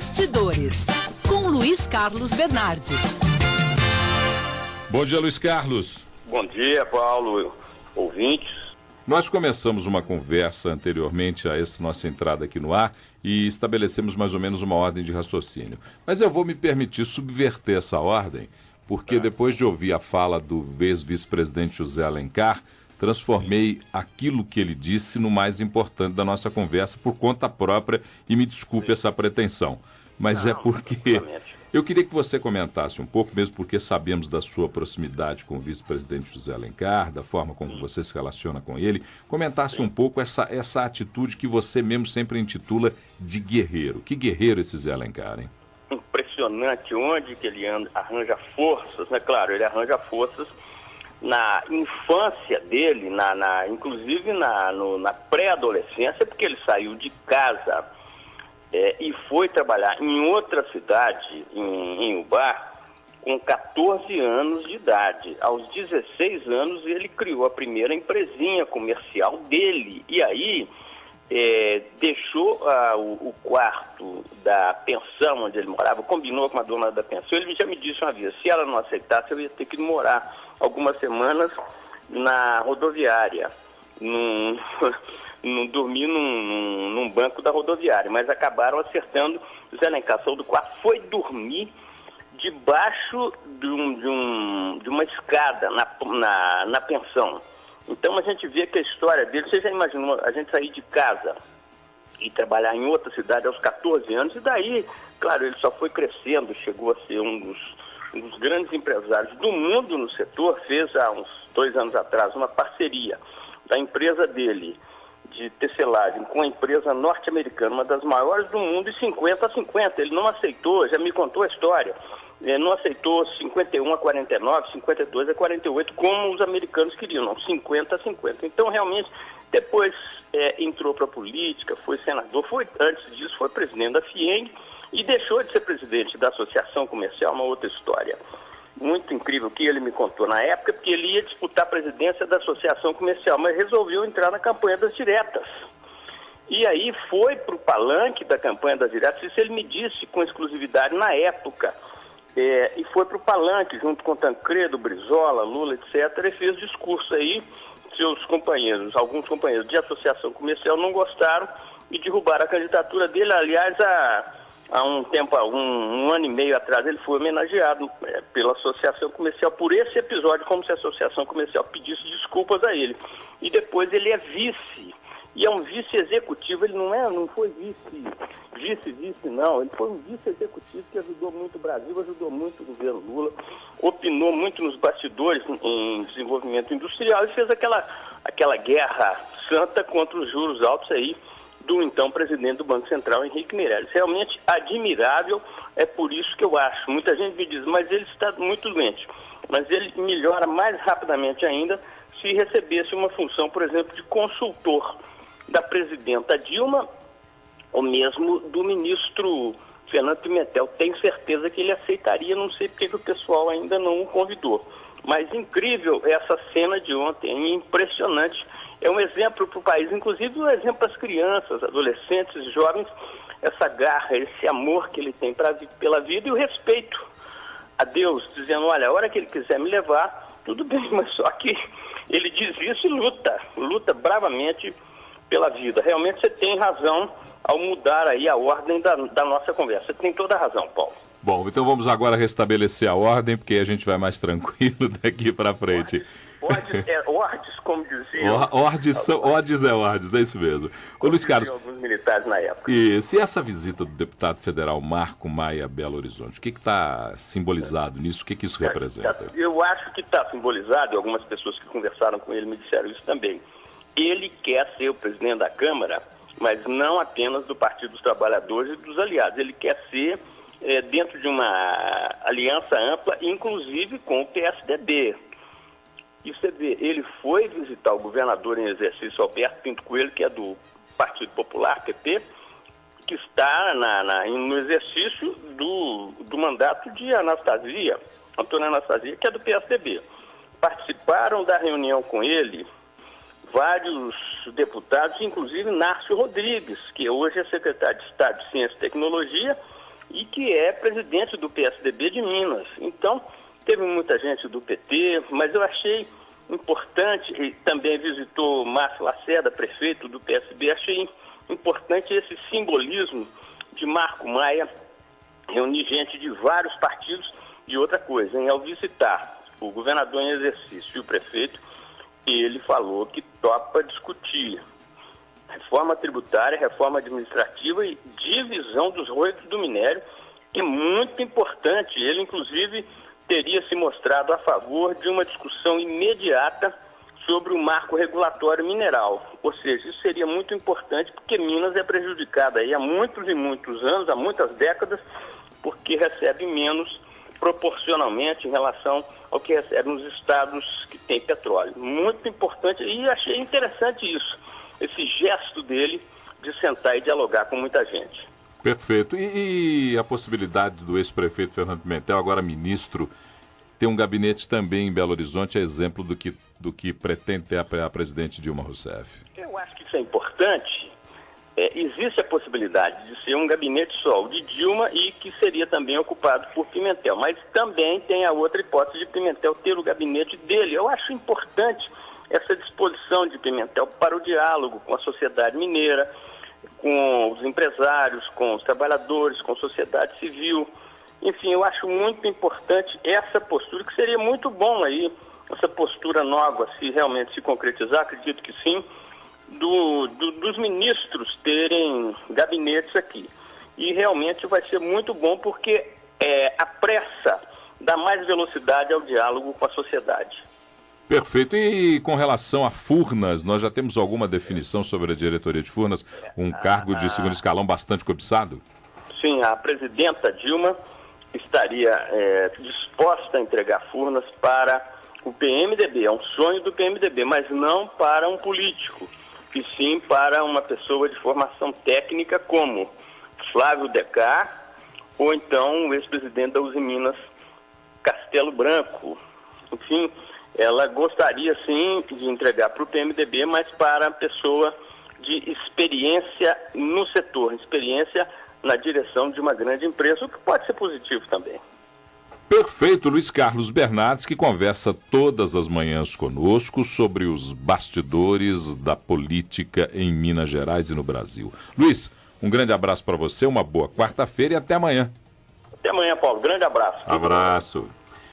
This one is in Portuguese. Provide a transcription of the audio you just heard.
Bastidores, com Luiz Carlos Bernardes. Bom dia, Luiz Carlos. Bom dia, Paulo, ouvintes. Nós começamos uma conversa anteriormente a essa nossa entrada aqui no ar e estabelecemos mais ou menos uma ordem de raciocínio. Mas eu vou me permitir subverter essa ordem, porque depois de ouvir a fala do ex-vice-presidente José Alencar, transformei aquilo que ele disse no mais importante da nossa conversa por conta própria, e me desculpe essa pretensão. Mas é porque eu queria que você comentasse um pouco, mesmo porque sabemos da sua proximidade com o vice-presidente José Alencar, da forma como você se relaciona com ele, comentasse um pouco essa atitude que você mesmo sempre intitula de guerreiro. Que guerreiro esse Zé Alencar, hein? Impressionante onde que ele arranja forças, né? Claro, ele arranja forças na infância dele, inclusive na pré-adolescência, porque ele saiu de casa e foi trabalhar em outra cidade, em Ubá, com 14 anos de idade. Aos 16 anos ele criou a primeira empresinha comercial dele, e aí deixou o quarto da pensão onde ele morava, combinou com a dona da pensão. Ele já me disse uma vez, se ela não aceitasse, eu ia ter que morar algumas semanas na rodoviária, dormir num banco da rodoviária, mas acabaram acertando. O Zé Alencar saiu do quarto, foi dormir debaixo de uma escada na pensão. Então a gente vê que a história dele, você já imaginou a gente sair de casa e trabalhar em outra cidade aos 14 anos, e daí, claro, ele só foi crescendo, chegou a ser um dos grandes empresários do mundo no setor. Fez há uns 2 anos atrás uma parceria da empresa dele de tecelagem com a empresa norte-americana, uma das maiores do mundo, e 50-50. Ele não aceitou, já me contou a história, não aceitou 51-49, 52-48, como os americanos queriam, não, 50-50. Então, realmente, depois entrou para a política, foi senador, antes disso foi presidente da FIENG, e deixou de ser presidente da Associação Comercial, uma outra história muito incrível que ele me contou na época, porque ele ia disputar a presidência da Associação Comercial, mas resolveu entrar na campanha das diretas. E aí foi para o palanque da campanha das diretas, isso ele me disse com exclusividade na época, e foi para o palanque junto com Tancredo, Brizola, Lula, etc., e fez discurso aí. Seus companheiros, alguns companheiros de associação comercial não gostaram e derrubaram a candidatura dele. Aliás, há um tempo, um ano e meio atrás, ele foi homenageado pela Associação Comercial por esse episódio, como se a Associação Comercial pedisse desculpas a ele. E depois ele é vice, e é um vice-executivo. Ele não foi vice não, ele foi um vice-executivo que ajudou muito o Brasil, ajudou muito o governo Lula, opinou muito nos bastidores em desenvolvimento industrial e fez aquela guerra santa contra os juros altos aí do então presidente do Banco Central, Henrique Meirelles. Realmente admirável, é por isso que eu acho. Muita gente me diz, mas ele está muito doente. Mas ele melhora mais rapidamente ainda se recebesse uma função, por exemplo, de consultor da presidenta Dilma, ou mesmo do ministro Fernando Pimentel. Tenho certeza que ele aceitaria, não sei porque que o pessoal ainda não o convidou. Mas incrível essa cena de ontem, impressionante. É um exemplo para o país, inclusive um exemplo para as crianças, adolescentes, jovens, essa garra, esse amor que ele tem pela vida e o respeito a Deus, dizendo, olha, a hora que ele quiser me levar, tudo bem, mas só que ele diz isso e luta bravamente pela vida. Realmente você tem razão ao mudar aí a ordem da nossa conversa. Você tem toda a razão, Paulo. Bom, então vamos agora restabelecer a ordem, porque a gente vai mais tranquilo daqui para frente. Ordes, como diziam. Ordes é isso mesmo. Ô, Luiz Carlos, alguns militares na época. E se essa visita do deputado federal Marco Maia a Belo Horizonte, o que está simbolizado nisso? O que isso representa? Eu acho que está simbolizado, e algumas pessoas que conversaram com ele me disseram isso também. Ele quer ser o presidente da Câmara, mas não apenas do Partido dos Trabalhadores e dos aliados. Ele quer ser dentro de uma aliança ampla, inclusive com o PSDB. E você vê, ele foi visitar o governador em exercício, Alberto Pinto Coelho, que é do Partido Popular, PP, que está no exercício do mandato de Antônia Anastasia, que é do PSDB. Participaram da reunião com ele vários deputados, inclusive Nárcio Rodrigues, que hoje é secretário de Estado de Ciência e Tecnologia, e que é presidente do PSDB de Minas. Então, teve muita gente do PT, mas eu achei importante, e também visitou Márcio Lacerda, prefeito do PSB, achei importante esse simbolismo de Marco Maia reunir gente de vários partidos. E outra coisa, ao visitar o governador em exercício e o prefeito, ele falou que topa discutir reforma tributária, reforma administrativa e divisão dos royalties do minério, que é muito importante. Ele, inclusive, teria se mostrado a favor de uma discussão imediata sobre o marco regulatório mineral. Ou seja, isso seria muito importante porque Minas é prejudicada aí há muitos e muitos anos, há muitas décadas, porque recebe menos proporcionalmente em relação ao que recebem os estados que têm petróleo. Muito importante, e achei interessante isso, esse gesto dele de sentar e dialogar com muita gente. Perfeito. E a possibilidade do ex-prefeito Fernando Pimentel, agora ministro, ter um gabinete também em Belo Horizonte, é exemplo do que pretende ter a presidente Dilma Rousseff? Eu acho que isso é importante. Existe a possibilidade de ser um gabinete só, o de Dilma, e que seria também ocupado por Pimentel. Mas também tem a outra hipótese de Pimentel ter o gabinete dele. Eu acho importante essa disposição de Pimentel para o diálogo com a sociedade mineira, com os empresários, com os trabalhadores, com a sociedade civil. Enfim, eu acho muito importante essa postura, que seria muito bom aí, essa postura nova, se realmente se concretizar, acredito que sim, dos ministros terem gabinetes aqui. E realmente vai ser muito bom porque a pressa dá mais velocidade ao diálogo com a sociedade. Perfeito. E com relação a Furnas, nós já temos alguma definição sobre a diretoria de Furnas? Um cargo de segundo escalão bastante cobiçado? Sim, a presidenta Dilma estaria disposta a entregar Furnas para o PMDB. É um sonho do PMDB, mas não para um político, e sim para uma pessoa de formação técnica como Flávio Decar, ou então o ex-presidente da Uzi Minas, Castelo Branco. Enfim, ela gostaria sim de entregar para o PMDB, mas para a pessoa de experiência no setor, experiência na direção de uma grande empresa, o que pode ser positivo também. Perfeito, Luiz Carlos Bernardes, que conversa todas as manhãs conosco sobre os bastidores da política em Minas Gerais e no Brasil. Luiz, um grande abraço para você, uma boa quarta-feira e até amanhã. Até amanhã, Paulo. Grande abraço. Abraço.